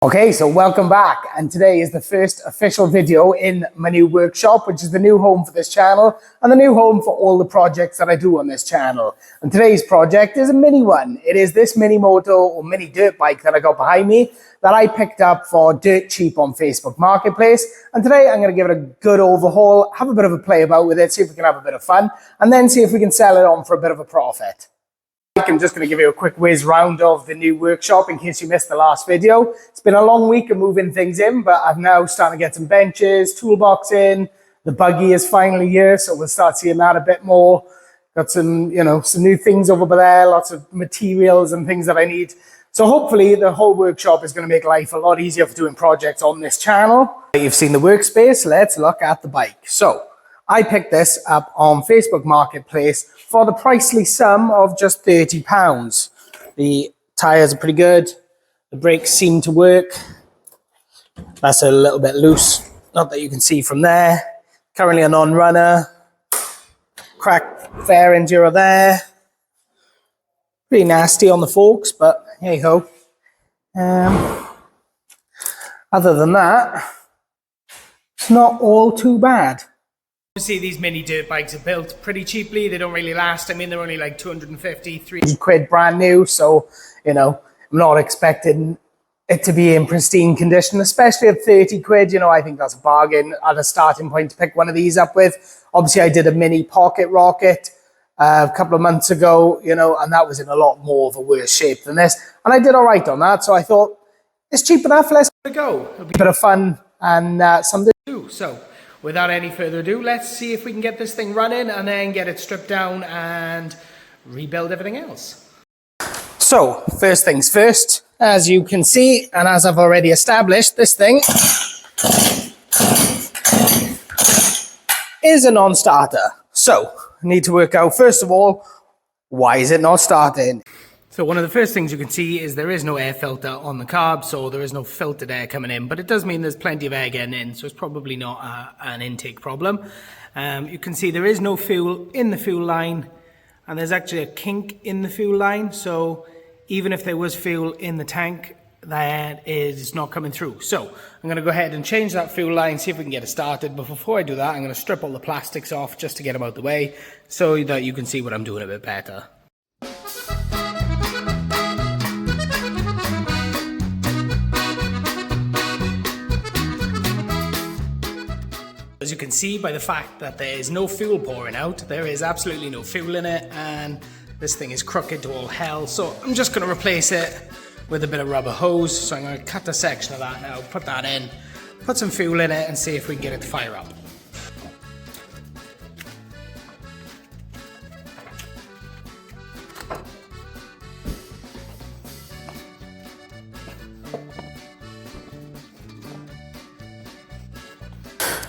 Okay, so welcome back, and today is the first official video in my new workshop, which is the new home for this channel and the new home for all the projects that I do on this channel. And today's project is a mini one. It is this mini moto or mini dirt bike that I got behind me that I picked up for dirt cheap on Facebook Marketplace. And today I'm going to give it a good overhaul, have a bit of a play about with it, see if we can have a bit of fun, and then see if we can sell it on for a bit of a profit. I'm just going to give you a quick whiz round of the new workshop in case you missed the last video. It's been a long week of moving things in, but I've now started to get some benches, toolbox in. The buggy is finally here, so we'll start seeing that a bit more. Got some, some new things over there, lots of materials and things that I need. So hopefully the whole workshop is going to make life a lot easier for doing projects on this channel. You've seen the workspace, let's look at the bike. So I picked this up on Facebook Marketplace for the pricely sum of just £30. The tyres are pretty good. The brakes seem to work. That's a little bit loose. Not that you can see from there. Currently a non-runner. Cracked fairing zero there. Pretty nasty on the forks, but hey ho. Other than that, it's not all too bad. Obviously, these mini dirt bikes are built pretty cheaply. They don't really last. I mean, they're only like 250, 300 quid brand new. So, I'm not expecting it to be in pristine condition, especially at 30 quid. I think that's a bargain at a starting point to pick one of these up with. Obviously, I did a mini pocket rocket a couple of months ago, and that was in a lot more of a worse shape than this. And I did all right on that. So I thought, it's cheap enough. Let's go. It'll be a bit of fun and something to do. So without any further ado, let's see if we can get this thing running and then get it stripped down and rebuild everything else. So, first things first, as you can see, and as I've already established, this thing is a non-starter. So, I need to work out, first of all, why is it not starting? So one of the first things you can see is there is no air filter on the carb, so there is no filtered air coming in, but it does mean there's plenty of air getting in, so it's probably not an intake problem. You can see there is no fuel in the fuel line, and there's actually a kink in the fuel line, so even if there was fuel in the tank, that is not coming through. So I'm going to go ahead and change that fuel line, see if we can get it started, but before I do that, I'm going to strip all the plastics off just to get them out the way, so that you can see what I'm doing a bit better. As you can see by the fact that there is no fuel pouring out, there is absolutely no fuel in it, and this thing is crooked to all hell. So I'm just going to replace it with a bit of rubber hose. So I'm going to cut a section of that now, put that in, put some fuel in it, and see if we can get it to fire up.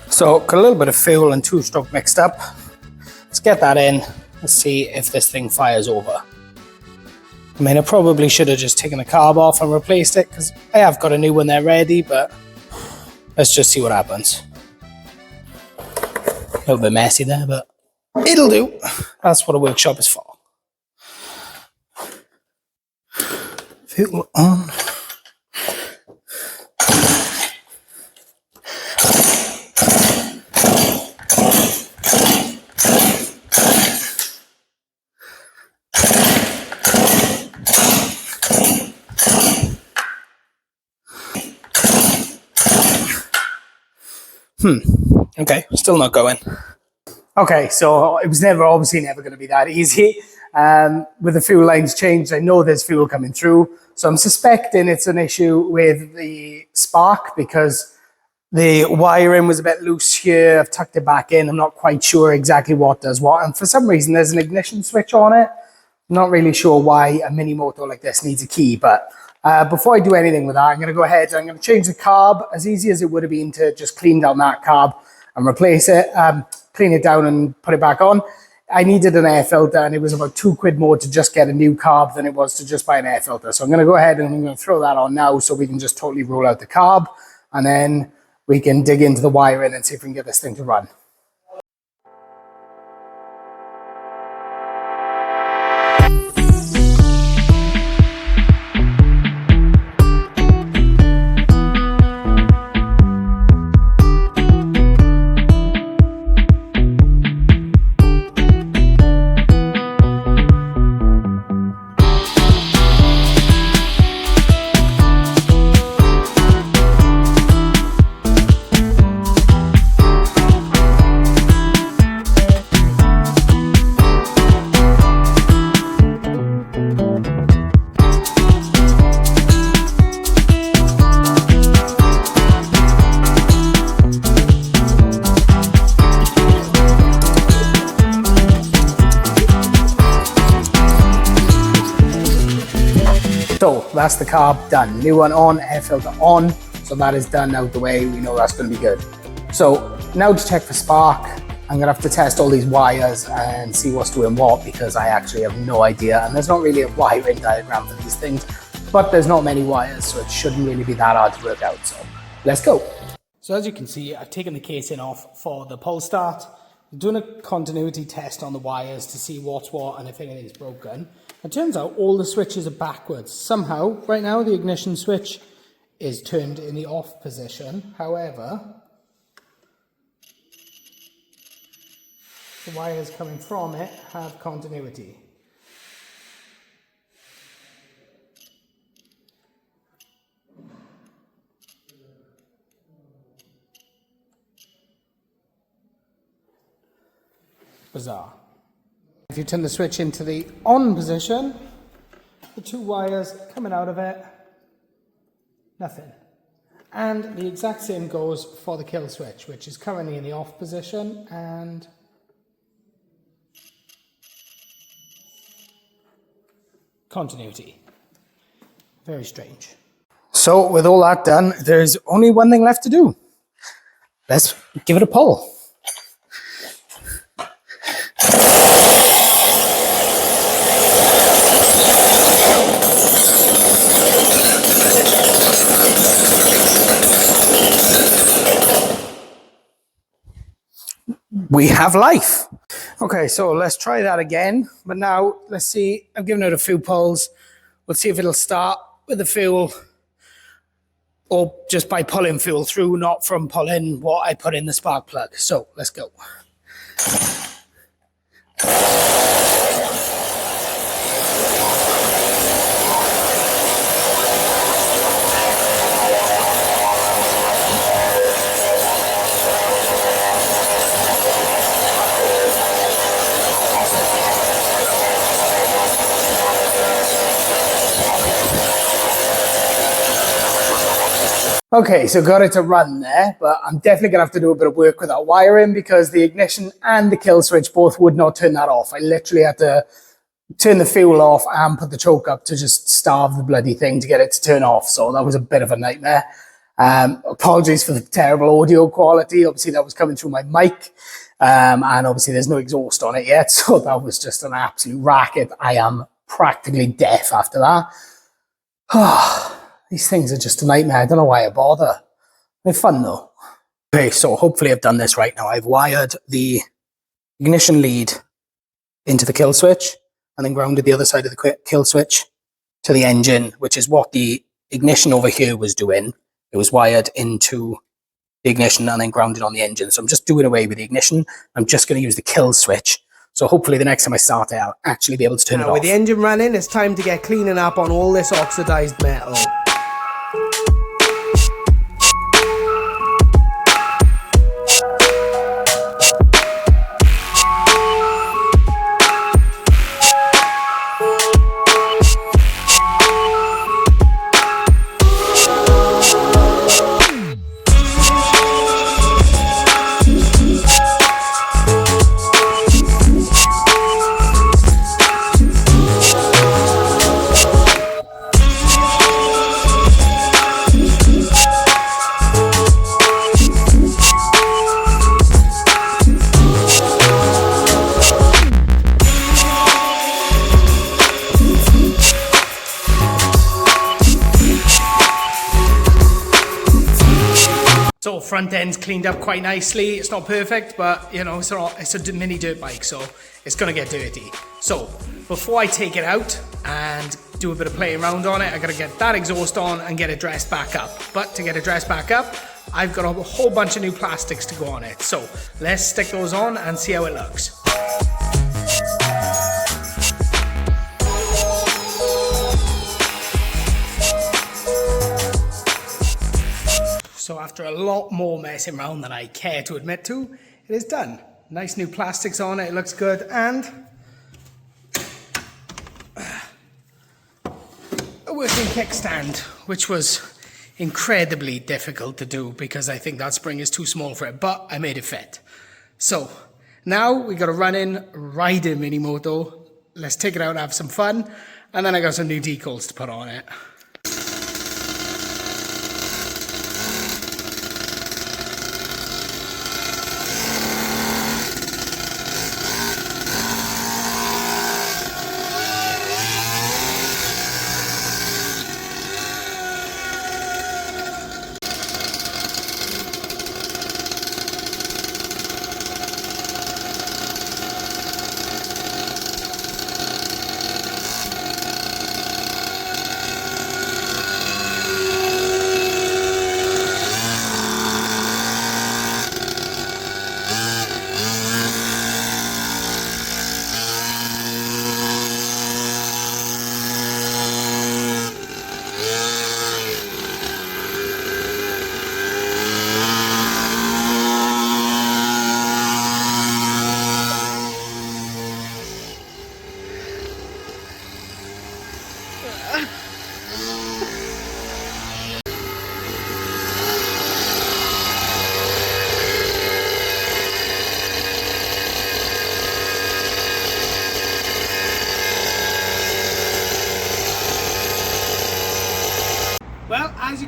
So, got a little bit of fuel and two-stroke mixed up. Let's get that in. Let's see if this thing fires over. I mean, I probably should have just taken the carb off and replaced it, because I have got a new one there ready, but let's just see what happens. A little bit messy there, but it'll do. That's what a workshop is for. Fuel on. Okay, still not going. Okay, so it was obviously never going to be that easy. With the fuel lines changed, I know there's fuel coming through. So I'm suspecting it's an issue with the spark because the wiring was a bit loose here. I've tucked it back in. I'm not quite sure exactly what does what. And for some reason, there's an ignition switch on it. I'm not really sure why a mini moto like this needs a key, but before I do anything with that, I'm going to go ahead and I'm going to change the carb as easy as it would have been to just clean down that carb and replace it, clean it down and put it back on. I needed an air filter and it was about £2 more to just get a new carb than it was to just buy an air filter. So I'm going to go ahead and I'm going to throw that on now so we can just totally rule out the carb and then we can dig into the wiring and see if we can get this thing to run. that's the carb done. New one on, air filter on. So that is done out the way. We know that's going to be good. So now to check for spark, I'm going to have to test all these wires and see what's doing what, because I actually have no idea. And there's not really a wiring diagram for these things, but there's not many wires, so it shouldn't really be that hard to work out. So let's go. So as you can see, I've taken the casing off for the pull start. I'm doing a continuity test on the wires to see what's what and if anything's broken. It turns out all the switches are backwards. Somehow, right now, the ignition switch is turned in the off position. However, the wires coming from it have continuity. Bizarre. If you turn the switch into the on position, the two wires coming out of it, nothing. And the exact same goes for the kill switch, which is currently in the off position, and continuity. Very strange. So with all that done, there's only one thing left to do. Let's give it a pull. We have life. Okay, so let's try that again. But now, let's see. I've given it a few pulls. We'll see if it'll start with the fuel or just by pulling fuel through, not from pulling what I put in the spark plug. So let's go. Okay, so got it to run there, but I'm definitely going to have to do a bit of work with that wiring because the ignition and the kill switch both would not turn that off. I literally had to turn the fuel off and put the choke up to just starve the bloody thing to get it to turn off. So that was a bit of a nightmare. Apologies for the terrible audio quality. Obviously, that was coming through my mic. And obviously, there's no exhaust on it yet. So that was just an absolute racket. I am practically deaf after that. These things are just a nightmare. I don't know why I bother. They're fun though. Okay, so hopefully I've done this right now. I've wired the ignition lead into the kill switch and then grounded the other side of the kill switch to the engine, which is what the ignition over here was doing. It was wired into the ignition and then grounded on the engine. So I'm just doing away with the ignition. I'm just going to use the kill switch. So hopefully the next time I start it, I'll actually be able to turn it off. With the engine running, it's time to get cleaning up on all this oxidized metal. So front end's cleaned up quite nicely. It's not perfect, but you know, it's a mini dirt bike, so it's gonna get dirty. So before I take it out and do a bit of playing around on it, I gotta get that exhaust on and get it dressed back up. But to get it dressed back up, I've got a whole bunch of new plastics to go on it. So let's stick those on and see how it looks. So after a lot more messing around than I care to admit to, it is done. Nice new plastics on it, it looks good, and a working kickstand, which was incredibly difficult to do because I think that spring is too small for it, but I made it fit. So now we got a run-in rider mini moto. Let's take it out and have some fun, and then I got some new decals to put on it.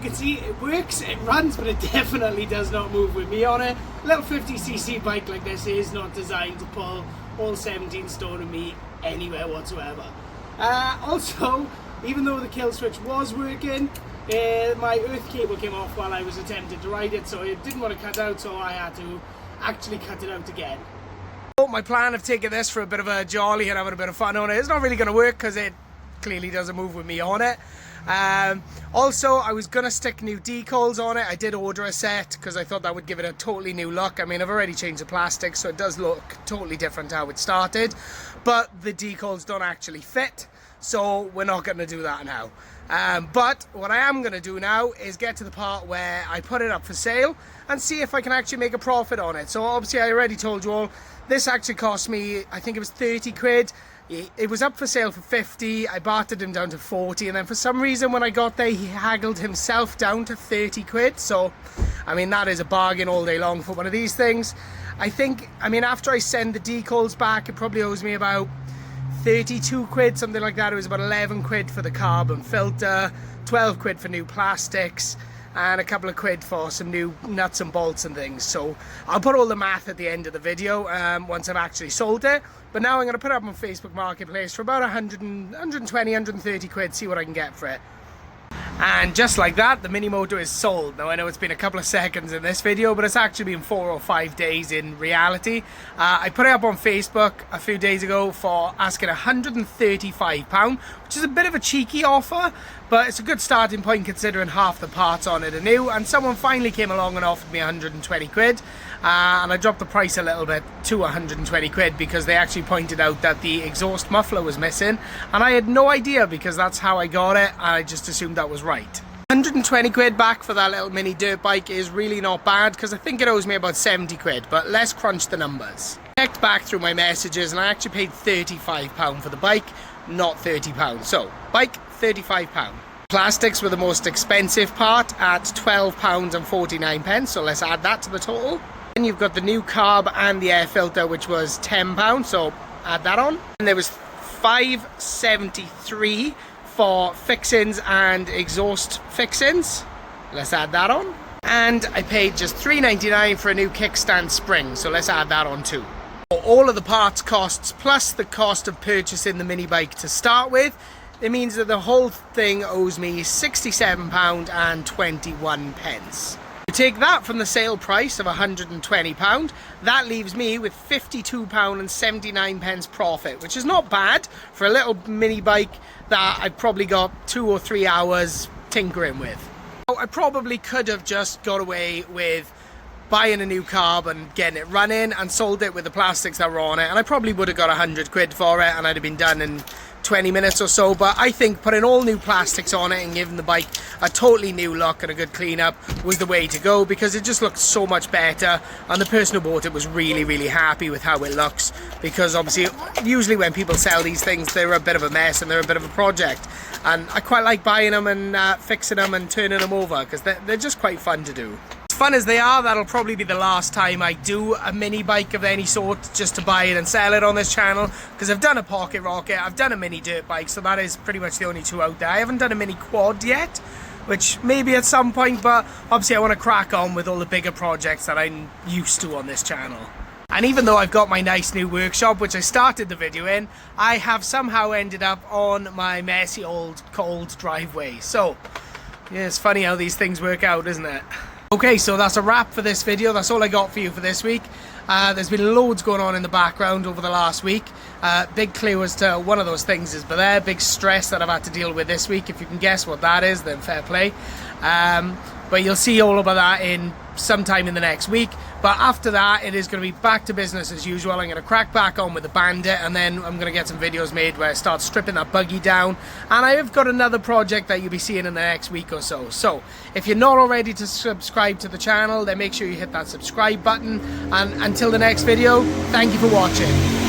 can see, it works, it runs, but it definitely does not move with me on it. A little 50cc bike like this is not designed to pull all 17 stone of me anywhere whatsoever. Also, even though the kill switch was working, my earth cable came off while I was attempting to ride it, so it didn't want to cut out, so I had to actually cut it out again. My plan of taking this for a bit of a jolly and having a bit of fun on it is not really going to work because it clearly doesn't move with me on it. Also, I was going to stick new decals on it. I did order a set because I thought that would give it a totally new look. I mean, I've already changed the plastic, so it does look totally different to how it started, but the decals don't actually fit, so we're not going to do that now. But what I am going to do now is get to the part where I put it up for sale and see if I can actually make a profit on it. So obviously I already told you all, this actually cost me, I think it was 30 quid. It was up for sale for 50, I bartered him down to 40, and then for some reason when I got there he haggled himself down to 30 quid. So, I mean, that is a bargain all day long for one of these things. I mean, after I send the decals back, it probably owes me about 32 quid, something like that. It was about 11 quid for the carbon filter, 12 quid for new plastics, and a couple of quid for some new nuts and bolts and things. So I'll put all the math at the end of the video once I've actually sold it. But now I'm going to put it up on Facebook Marketplace for about 120, 130 quid, see what I can get for it. And just like that, the mini motor is sold. Now I know it's been a couple of seconds in this video, but it's actually been 4 or 5 days in reality. I put it up on Facebook a few days ago for asking £135, which is a bit of a cheeky offer, but it's a good starting point considering half the parts on it are new. And someone finally came along and offered me 120 quid. And I dropped the price a little bit to 120 quid because they actually pointed out that the exhaust muffler was missing, and I had no idea because that's how I got it. I just assumed that was right. 120 quid back for that little mini dirt bike is really not bad because I think it owes me about 70 quid, but let's crunch the numbers. I checked back through my messages and I actually paid £35 for the bike, not £30. So, bike, £35. Plastics were the most expensive part at £12.49, so let's add that to the total. Then you've got the new carb and the air filter, which was £10, so add that on. And there was £5.73 for fixings and exhaust fixings. Let's add that on. And I paid just £3.99 for a new kickstand spring, so let's add that on too. All of the parts costs plus the cost of purchasing the mini bike to start with, it means that the whole thing owes me £67.21. You take that from the sale price of £120, that leaves me with £52.79 profit, which is not bad for a little mini bike that I've probably got 2 or 3 hours tinkering with. I probably could have just got away with buying a new carb and getting it running and sold it with the plastics that were on it, and I probably would have got 100 quid for it and I'd have been done in 20 minutes or so. But I think putting all new plastics on it and giving the bike a totally new look and a good cleanup was the way to go, because it just looked so much better, and the person who bought it was really happy with how it looks, because obviously usually when people sell these things they're a bit of a mess and they're a bit of a project, and I quite like buying them and fixing them and turning them over because they're just quite fun to do. As fun as they are, that'll probably be the last time I do a mini bike of any sort just to buy it and sell it on this channel, because I've done a pocket rocket, I've done a mini dirt bike, so that is pretty much the only two out there. I haven't done a mini quad yet, which maybe at some point, but obviously I want to crack on with all the bigger projects that I'm used to on this channel. And even though I've got my nice new workshop, which I started the video in, I have somehow ended up on my messy old cold driveway. So yeah, it's funny how these things work out, isn't it? Okay, so that's a wrap for this video. That's all I got for you for this week. There's been loads going on in the background over the last week. Big clue as to one of those things is there. Big stress that I've had to deal with this week. If you can guess what that is, then fair play. But you'll see all about that in sometime in the next week. But after that, it is going to be back to business as usual. I'm going to crack back on with the Bandit, and then I'm going to get some videos made where I start stripping that buggy down. And I have got another project that you'll be seeing in the next week or so. So if you're not already to subscribe to the channel, then make sure you hit that subscribe button. And until the next video, thank you for watching.